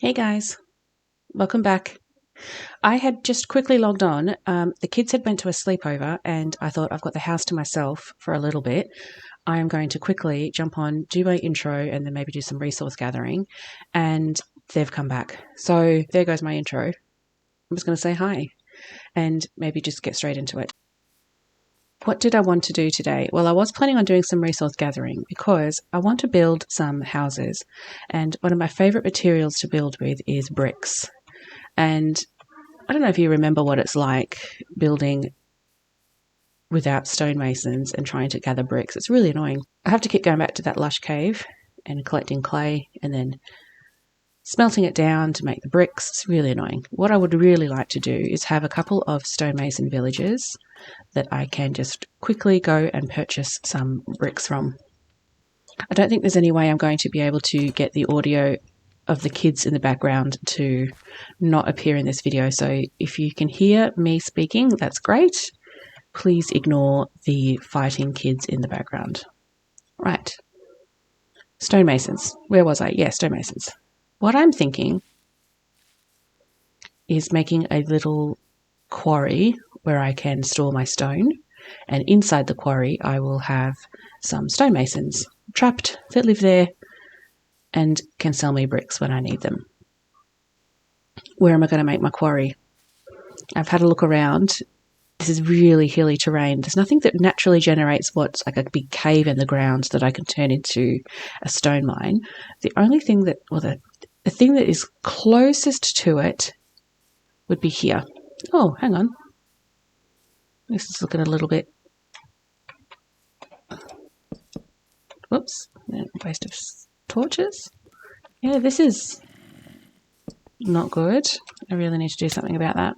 Hey guys, welcome back. I had just quickly logged on. The kids had went to a sleepover and I thought I've got the house to myself for a little bit. I am going to quickly jump on, do my intro and then maybe do some resource gathering, and they've come back. So there goes my intro. I'm just going to say hi and maybe just get straight into it. What did I want to do today? Well, I was planning on doing some resource gathering because I want to build some houses, and one of my favourite materials to build with is bricks. And I don't know if you remember what it's like building without stonemasons and trying to gather bricks. It's really annoying. I have to keep going back to that lush cave and collecting clay and then smelting it down to make the bricks. It's really annoying. What I would really like to do is have a couple of stonemason villages that I can just quickly go and purchase some bricks from. I don't think there's any way I'm going to be able to get the audio of the kids in the background to not appear in this video. So if you can hear me speaking, that's great. Please ignore the fighting kids in the background. Right. Stonemasons. Where was I? Yeah, stonemasons. What I'm thinking is making a little quarry where I can store my stone, and inside the quarry I will have some stonemasons trapped that live there and can sell me bricks when I need them. Where am I going to make my quarry? I've had a look around. This is really hilly terrain. There's nothing that naturally generates what's like a big cave in the ground that I can turn into a stone mine. The only thing that, well, the thing that is closest to it would be here. Oh, hang on. This is looking a little bit... Whoops. Waste of torches. Yeah, this is not good. I really need to do something about that.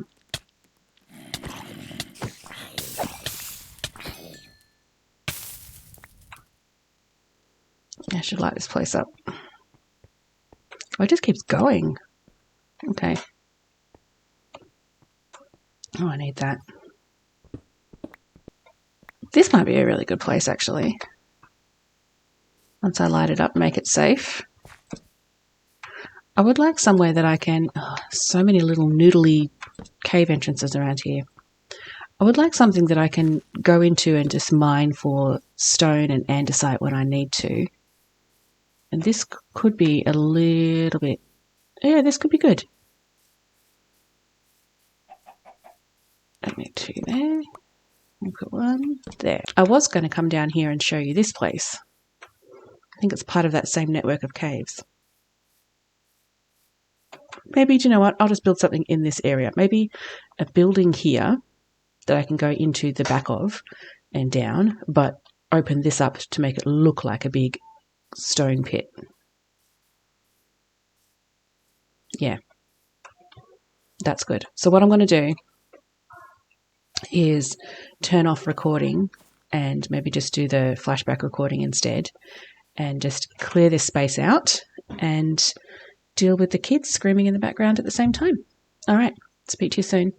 I should light this place up. Oh, it just keeps going. Okay. Oh, I need that. This might be a really good place, actually. Once I light it up, make it safe. I would like somewhere that I can... Oh, so many little noodly cave entrances around here. I would like something that I can go into and just mine for stone and andesite when I need to. And this could be a little bit... Yeah, this could be good. Let me two there. I'll put one there. I was going to come down here and show you this place. I think it's part of that same network of caves. Maybe, do you know what? I'll just build something in this area. Maybe a building here that I can go into the back of and down, but open this up to make it look like a big stone pit. Yeah, that's good. So what I'm going to do is turn off recording and maybe just do the flashback recording instead and just clear this space out and deal with the kids screaming in the background at the same time. All right, speak to you soon.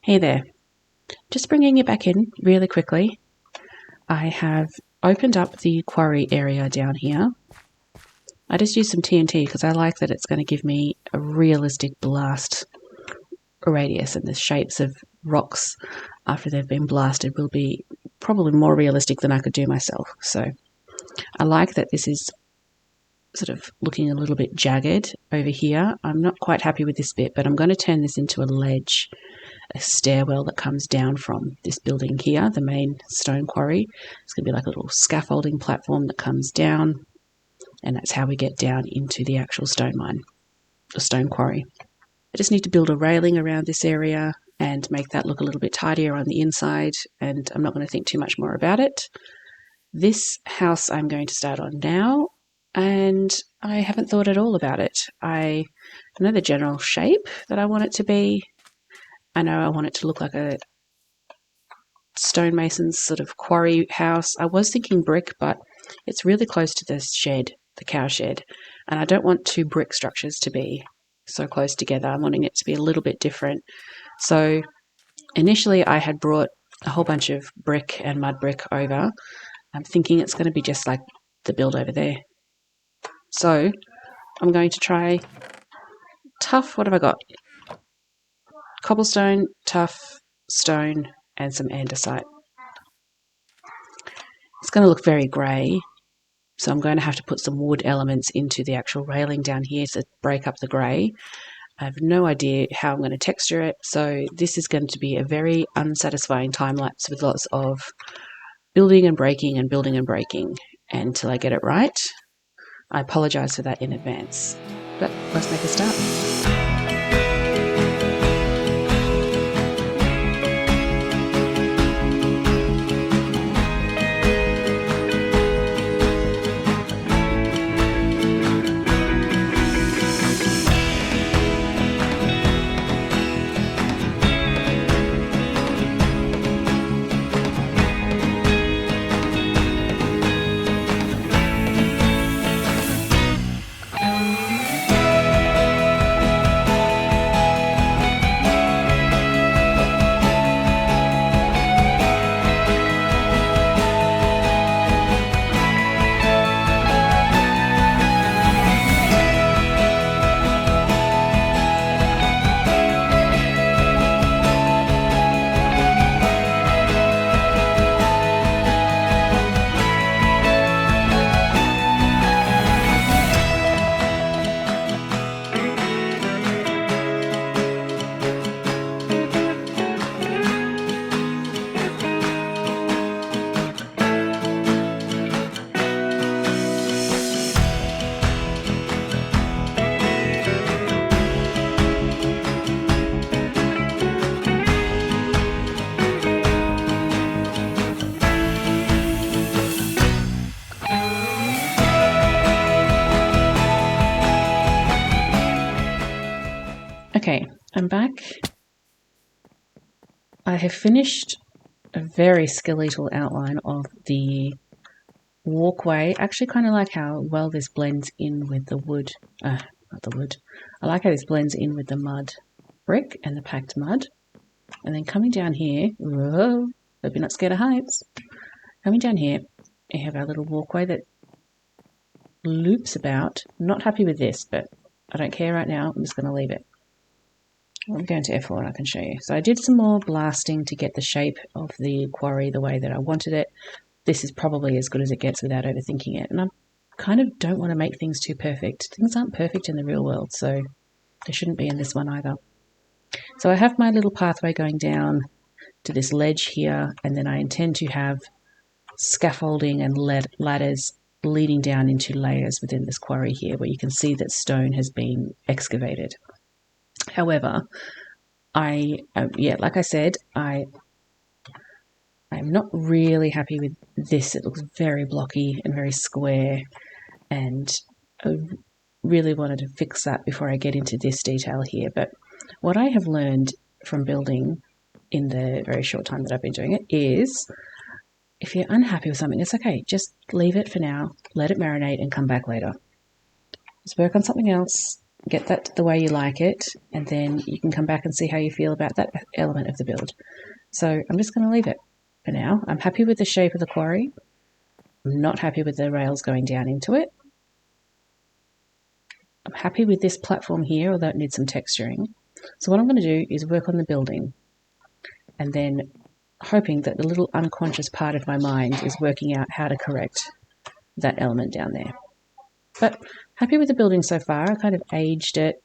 Hey there. Just bringing you back in really quickly. I have opened up the quarry area down here. I just used some TNT because I like that it's going to give me a realistic blast radius, and the shapes of rocks after they've been blasted will be probably more realistic than I could do myself. So I like that this is sort of looking a little bit jagged over here. I'm not quite happy with this bit, but I'm going to turn this into a ledge, a stairwell that comes down from this building here, the main stone quarry. It's going to be like a little scaffolding platform that comes down, and that's how we get down into the actual stone mine, the stone quarry. I just need to build a railing around this area and make that look a little bit tidier on the inside, and I'm not going to think too much more about it. This house I'm going to start on now, and I haven't thought at all about it. I know the general shape that I want it to be. I know I want it to look like a stonemason's sort of quarry house. I was thinking brick, but it's really close to the shed, the cow shed, and I don't want two brick structures to be so close together. I'm wanting it to be a little bit different. So initially I had brought a whole bunch of brick and mud brick over. I'm thinking it's going to be just like the build over there. So I'm going to try tough, what have I got? Cobblestone, tough, stone, and some andesite. It's going to look very grey, so I'm going to have to put some wood elements into the actual railing down here to break up the grey. I have no idea how I'm going to texture it, so this is going to be a very unsatisfying time lapse with lots of building and breaking and building and breaking until I get it right. I apologise for that in advance, but let's make a start. Okay, I'm back. I have finished a very skeletal outline of the walkway. I actually kind of like how well this blends in with the wood. Not the wood. I like how this blends in with the mud brick and the packed mud. And then coming down here, whoa, hope you're not scared of heights. Coming down here, we have our little walkway that loops about. I'm not happy with this, but I don't care right now. I'm just going to leave it. I'm going to F4 and I can show you. So I did some more blasting to get the shape of the quarry the way that I wanted it. This is probably as good as it gets without overthinking it. And I kind of don't want to make things too perfect. Things aren't perfect in the real world, so they shouldn't be in this one either. So I have my little pathway going down to this ledge here, and then I intend to have scaffolding and ladders leading down into layers within this quarry here, where you can see that stone has been excavated. However, like I said, I'm not really happy with this. It looks very blocky and very square, and I really wanted to fix that before I get into this detail here. But what I have learned from building in the very short time that I've been doing it is, if you're unhappy with something, it's okay. Just leave it for now, let it marinate, and come back later. Just work on something else, get that the way you like it, and then you can come back and see how you feel about that element of the build. So I'm just going to leave it for now. I'm happy with the shape of the quarry. I'm not happy with the rails going down into it. I'm happy with this platform here, although it needs some texturing. So what I'm going to do is work on the building, and then hoping that the little unconscious part of my mind is working out how to correct that element down there. But happy with the building so far. I kind of aged it.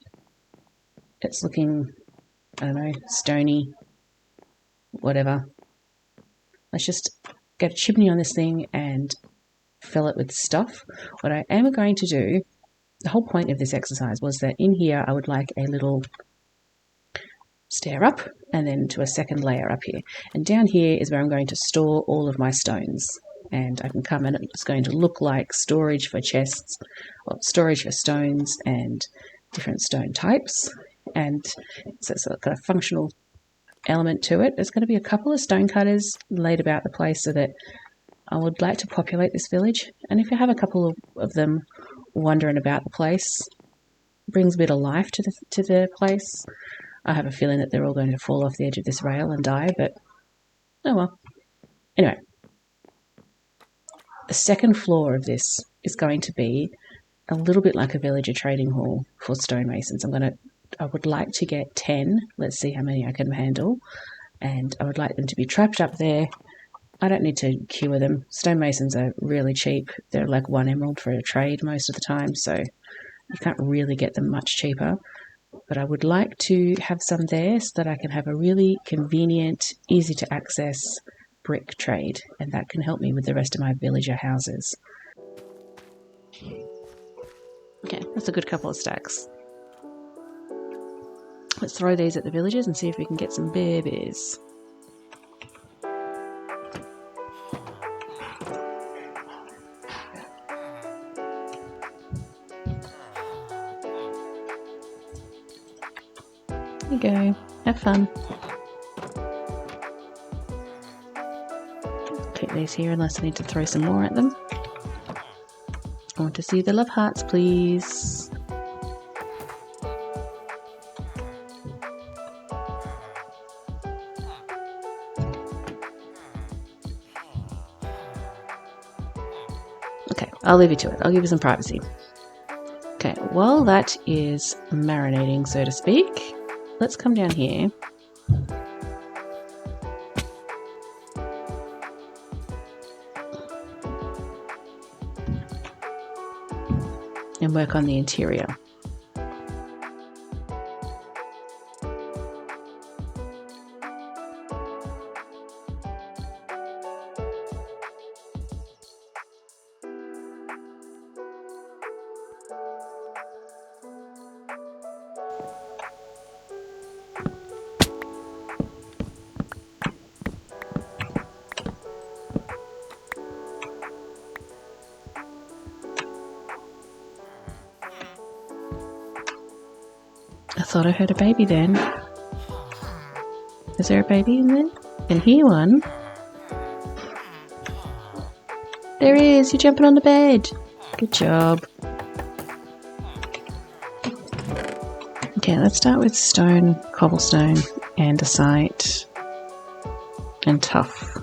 It's looking, I don't know, stony, whatever. Let's just get a chimney on this thing and fill it with stuff. What I am going to do, the whole point of this exercise was that in here I would like a little stair up and then to a second layer up here. And down here is where I'm going to store all of my stones. And I can come and it's going to look like storage for chests, or storage for stones and different stone types. And so it's got a functional element to it. There's going to be a couple of stone cutters laid about the place so that I would like to populate this village. And if you have a couple of them wandering about the place, it brings a bit of life to the place. I have a feeling that they're all going to fall off the edge of this rail and die, but oh well. Anyway, the second floor of this is going to be a little bit like a villager trading hall for stonemasons. I would like to get 10. Let's see how many I can handle. And I would like them to be trapped up there. I don't need to cure them. Stonemasons are really cheap. They're like 1 emerald for a trade most of the time, so you can't really get them much cheaper. But I would like to have some there so that I can have a really convenient, easy to access brick trade, and that can help me with the rest of my villager houses. Okay, that's a good couple of stacks. Let's throw these at the villagers and see if we can get some babies. There you go. Have fun. Keep these here unless I need to throw some more at them. I want to see the love hearts, please. Okay, I'll leave you to it. I'll give you some privacy. Okay, while that is marinating, so to speak, let's come down here. And work on the interior. I thought I heard a baby then. Is there a baby in there? I can hear one. There is. You're jumping on the bed. Good job. Okay, let's start with stone, cobblestone, andesite, and tuff.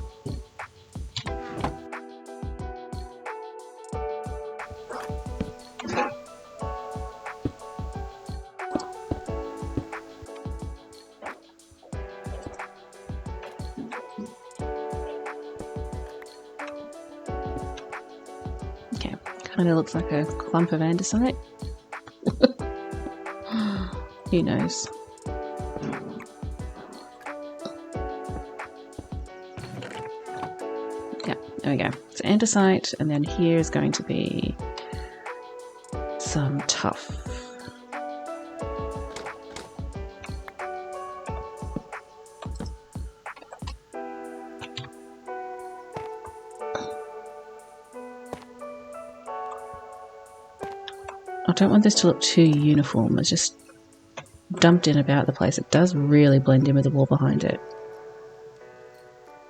Okay, kind of looks like a clump of andesite. Who knows? Yeah, there we go. It's andesite, and then here is going to be some tuff. I don't want this to look too uniform. It's just dumped in about the place. It does really blend in with the wall behind it.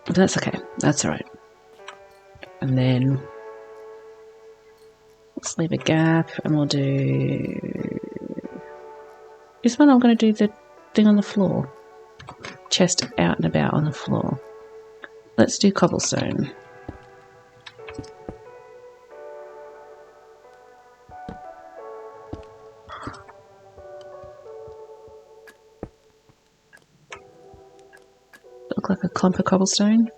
But that's okay. That's all right. And then let's leave a gap and we'll do this one. I'm going to do the thing on the floor. Chest out and about on the floor. Let's do cobblestone. look like a clump of cobblestone?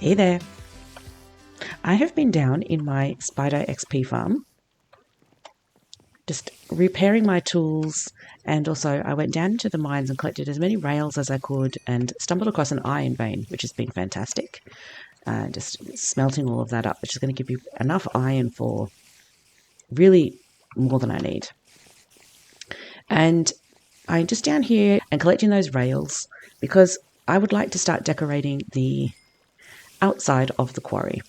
Hey there. I have been down in my Spider XP farm, just repairing my tools, and also I went down into the mines and collected as many rails as I could and stumbled across an iron vein, which has been fantastic. Just smelting all of that up, which is going to give you enough iron for really more than I need. And I'm just down here and collecting those rails because I would like to start decorating the outside of the quarry.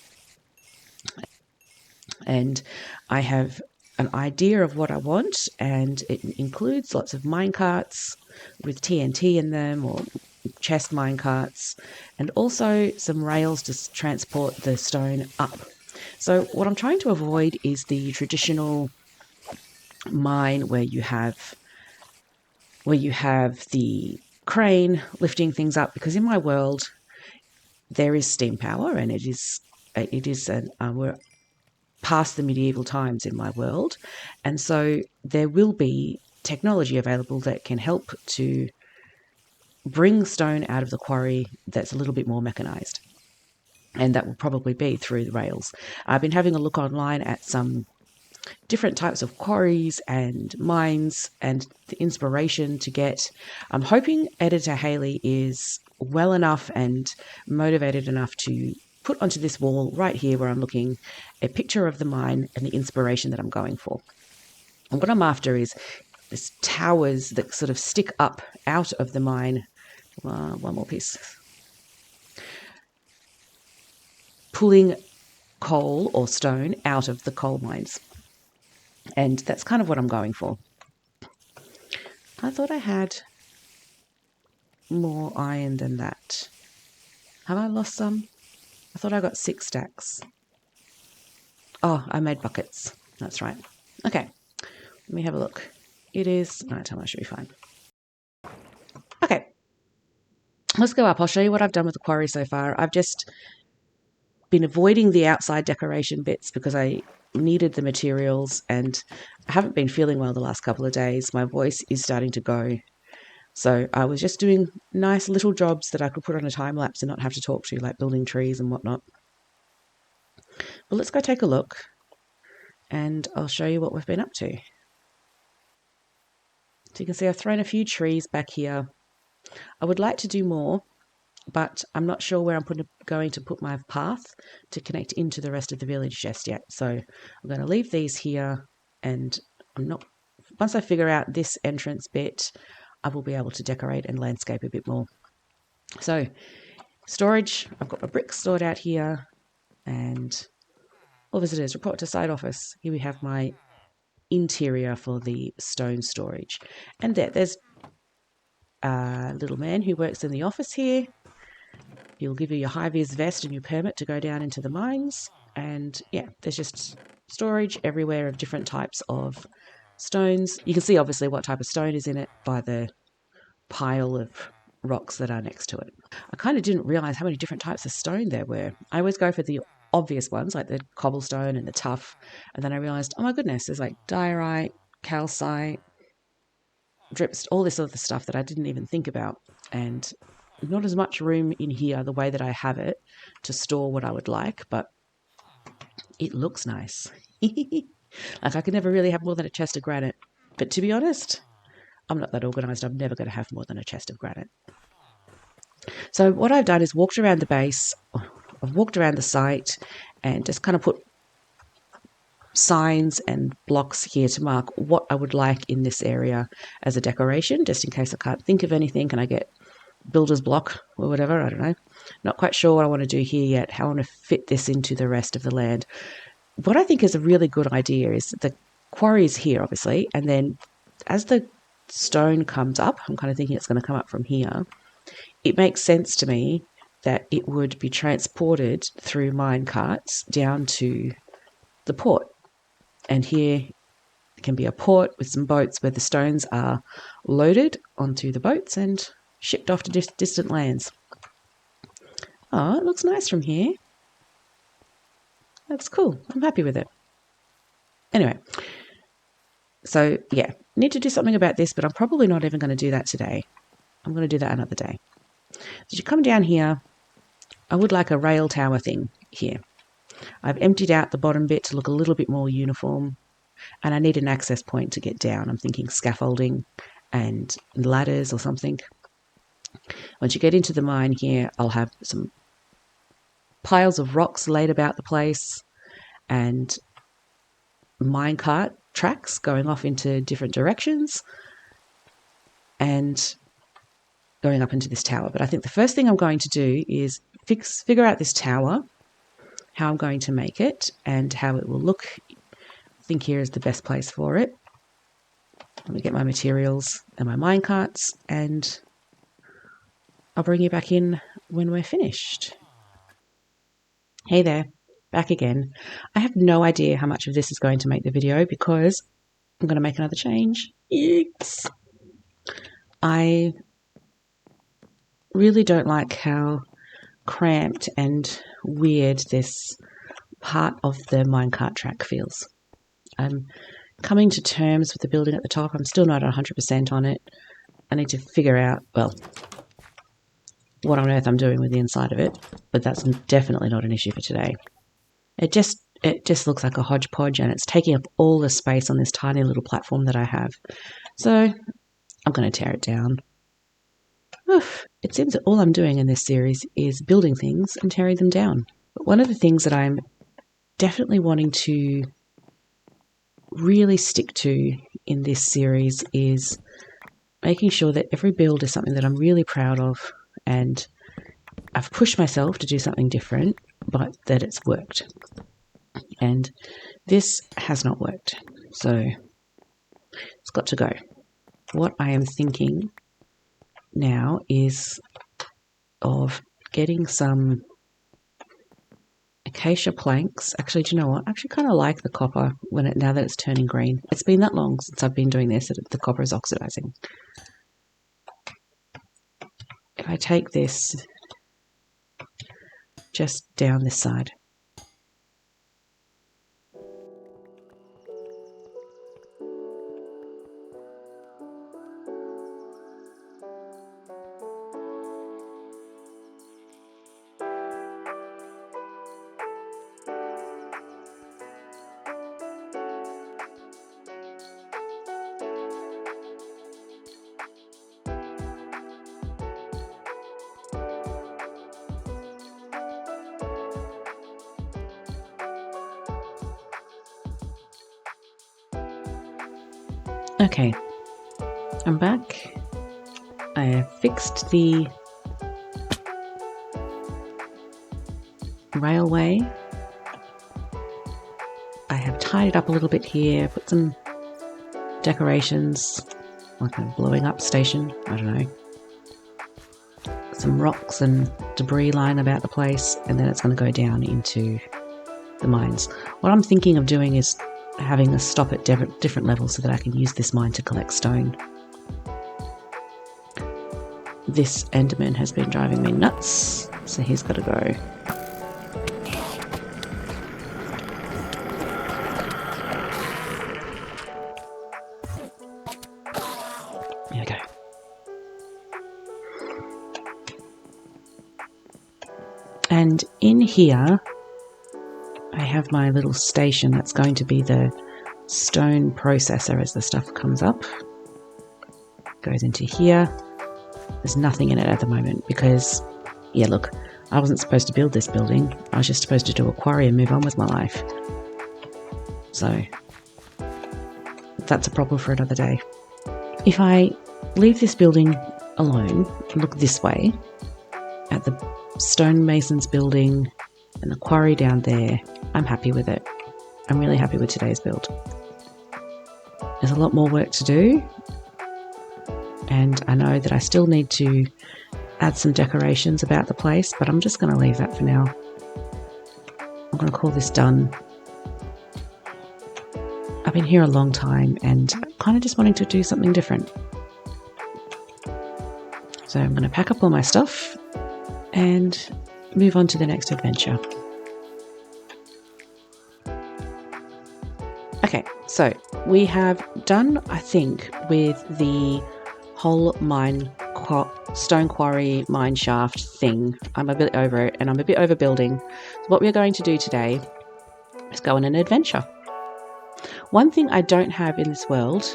And I have an idea of what I want, and it includes lots of minecarts with TNT in them, or chest minecarts, and also some rails to transport the stone up. So what I'm trying to avoid is the traditional mine where you have the crane lifting things up, because in my world there is steam power, and we're past the medieval times in my world, and so there will be technology available that can help to bring stone out of the quarry that's a little bit more mechanized, and that will probably be through the rails. I've been having a look online at some different types of quarries and mines and the inspiration to get. I'm hoping editor Haley is well enough and motivated enough to put onto this wall right here where I'm looking a picture of the mine and the inspiration that I'm going for. And what I'm after is this towers that sort of stick up out of the mine. One more piece. Pulling coal or stone out of the coal mines. And that's kind of what I'm going for. I thought I had more iron than that. Have I lost some? I thought I got 6 stacks. Oh, I made buckets. That's right. Okay, let me have a look. It is night time. I should be fine. Okay, let's go up. I'll show you what I've done with the quarry so far. I've just been avoiding the outside decoration bits because I needed the materials, and I haven't been feeling well the last couple of days. My voice is starting to go. So I was just doing nice little jobs that I could put on a time lapse and not have to talk to, like building trees and whatnot. But let's go take a look, and I'll show you what we've been up to. So you can see I've thrown a few trees back here. I would like to do more, but I'm not sure where I'm going to put my path to connect into the rest of the village just yet. So I'm going to leave these here, and once I figure out this entrance bit, I will be able to decorate and landscape a bit more. So storage, I've got my bricks stored out here, and all visitors report to site office. Here we have my interior for the stone storage. And there's a little man who works in the office here. He'll give you your high-vis vest and your permit to go down into the mines. And yeah, there's just storage everywhere of different types of stones. You can see obviously what type of stone is in it by the pile of rocks that are next to it. I kind of didn't realize how many different types of stone there were. I always go for the obvious ones like the cobblestone and the tuff. And then I realised, oh my goodness, there's like diorite, calcite, drips, all this other stuff that I didn't even think about. And not as much room in here the way that I have it to store what I would like, but it looks nice. Like I could never really have more than a chest of granite. But to be honest, I'm not that organised. I'm never going to have more than a chest of granite. So what I've done is walked around the base, I've walked around the site and just kind of put signs and blocks here to mark what I would like in this area as a decoration, just in case I can't think of anything. Can I get builder's block or whatever? I don't know. Not quite sure what I want to do here yet, how I want to fit this into the rest of the land. What I think is a really good idea is the quarry is here, obviously, and then as the stone comes up, I'm kind of thinking it's going to come up from here, it makes sense to me that it would be transported through mine carts down to the port. And here can be a port with some boats where the stones are loaded onto the boats and shipped off to distant lands. Oh, it looks nice from here. That's cool. I'm happy with it. Anyway, so yeah, need to do something about this, but I'm probably not even going to do that today. I'm going to do that another day. So you come down here, I would like a rail tower thing here. I've emptied out the bottom bit to look a little bit more uniform, and I need an access point to get down. I'm thinking scaffolding and ladders or something. Once you get into the mine here, I'll have some piles of rocks laid about the place and minecart tracks going off into different directions and going up into this tower. But I think the first thing I'm going to do is figure out this tower, how I'm going to make it and how it will look. I think here is the best place for it. Let me get my materials and my minecarts and I'll bring you back in when we're finished. Hey there, back again. I have no idea how much of this is going to make the video because I'm going to make another change. Yikes. I really don't like how cramped and weird this part of the minecart track feels. I'm coming to terms with the building at the top. I'm still not 100% on it. I need to figure out, well, what on earth I'm doing with the inside of it, but that's definitely not an issue for today. It just looks like a hodgepodge and it's taking up all the space on this tiny little platform that I have. So I'm going to tear it down. Oof, it seems that all I'm doing in this series is building things and tearing them down. But one of the things that I'm definitely wanting to really stick to in this series is making sure that every build is something that I'm really proud of and I've pushed myself to do something different, but that it's worked. And this has not worked. So it's got to go. What I am thinking now is of getting some acacia planks. Actually, do you know what? I actually kind of like the copper now that it's turning green. It's been that long since I've been doing this that the copper is oxidizing. If I take this just down this side. Okay, I'm back. I have fixed the railway. I have tied it up a little bit here, put some decorations, like a blowing up station, I don't know. Some rocks and debris lying about the place, and then it's going to go down into the mines. What I'm thinking of doing is having a stop at different levels so that I can use this mine to collect stone. This Enderman has been driving me nuts, so he's got to go. And in here, I have my little station that's going to be the stone processor as the stuff comes up. Goes into here. There's nothing in it at the moment because, yeah, look, I wasn't supposed to build this building. I was just supposed to do a quarry and move on with my life. So that's a problem for another day. If I leave this building alone and look this way at the stonemason's building and the quarry down there, I'm happy with it. I'm really happy with today's build. There's a lot more work to do, and I know that I still need to add some decorations about the place, but I'm just going to leave that for now. I'm going to call this done. I've been here a long time and kind of just wanting to do something different. So I'm going to pack up all my stuff and move on to the next adventure. Okay, so we have done, I think, with the whole stone quarry mine shaft thing. I'm a bit over it and I'm a bit over building. So what we're going to do today is go on an adventure. One thing I don't have in this world,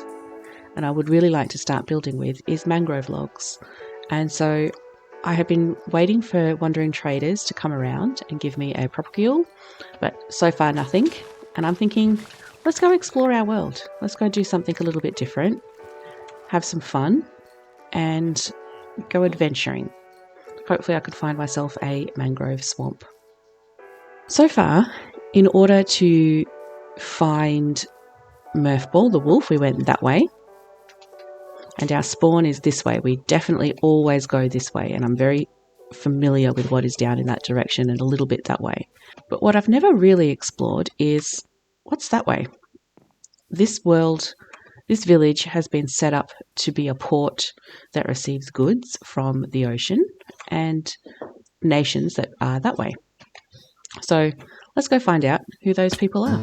and I would really like to start building with, is mangrove logs. And so I have been waiting for wandering traders to come around and give me a propagule, but so far nothing. And I'm thinking, let's go explore our world. Let's go do something a little bit different, have some fun, and go adventuring. Hopefully I could find myself a mangrove swamp. So far, in order to find Murphball, the wolf, we went that way. And our spawn is this way. We definitely always go this way, and I'm very familiar with what is down in that direction and a little bit that way. But what I've never really explored is what's that way? This village has been set up to be a port that receives goods from the ocean and nations that are that way. So let's go find out who those people are.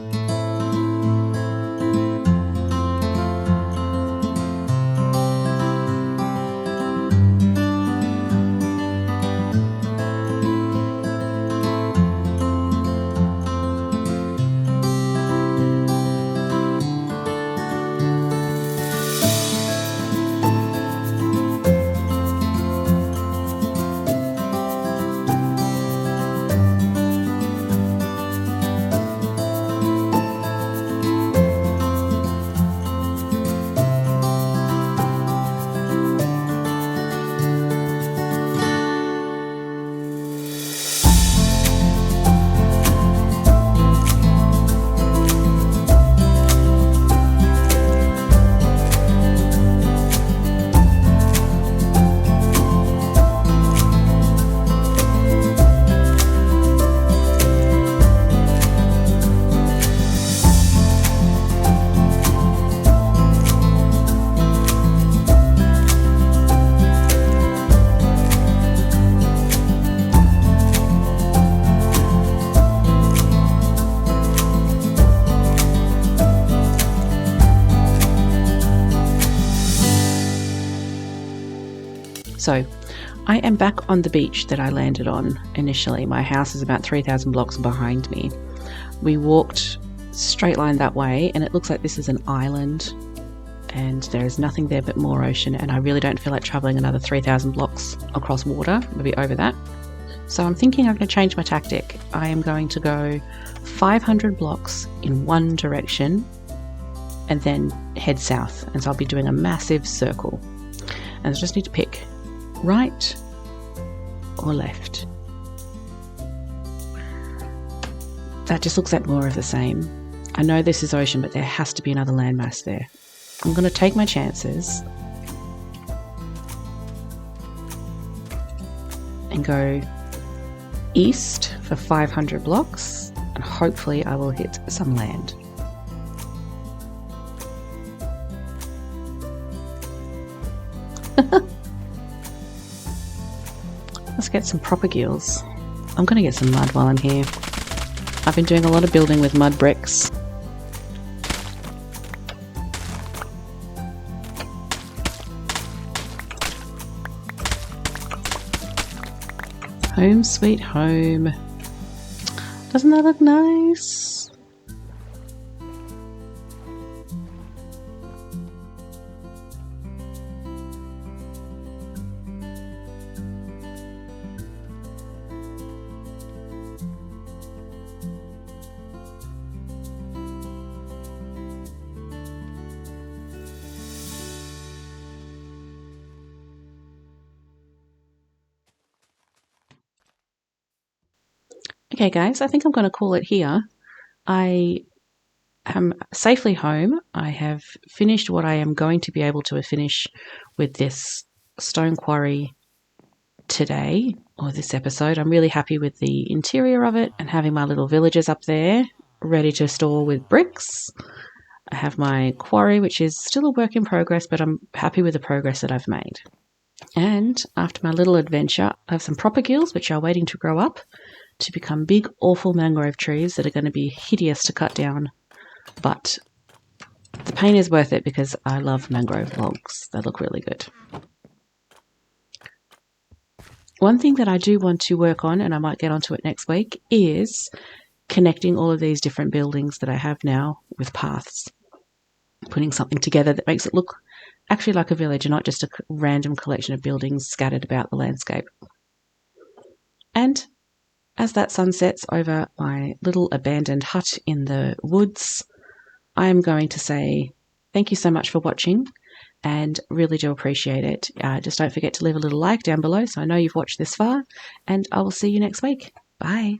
So I am back on the beach that I landed on initially. My house is about 3,000 blocks behind me. We walked straight line that way, and it looks like this is an island, and there is nothing there but more ocean, and I really don't feel like traveling another 3,000 blocks across water. Maybe over that. So I'm thinking I'm going to change my tactic. I am going to go 500 blocks in one direction and then head south. And so I'll be doing a massive circle. And I just need to pick right or left. That just looks like more of the same. I know this is ocean, but there has to be another landmass there. I'm going to take my chances and go east for 500 blocks, and hopefully I will hit some land. Let's get some propagules. I'm going to get some mud while I'm here. I've been doing a lot of building with mud bricks. Home sweet home. Doesn't that look nice? Okay, guys, I think I'm going to call it here. I am safely home. I have finished what I am going to be able to finish with this stone quarry today, or this episode. I'm really happy with the interior of it and having my little villagers up there ready to store with bricks. I have my quarry, which is still a work in progress, but I'm happy with the progress that I've made. And after my little adventure, I have some propagills, which are waiting to grow up to become big, awful mangrove trees that are going to be hideous to cut down. But the pain is worth it because I love mangrove logs. They look really good. One thing that I do want to work on, and I might get onto it next week, is connecting all of these different buildings that I have now with paths. Putting something together that makes it look actually like a village and not just a random collection of buildings scattered about the landscape. And as that sun sets over my little abandoned hut in the woods, I am going to say thank you so much for watching and really do appreciate it. Just don't forget to leave a little like down below so I know you've watched this far, and I will see you next week. Bye.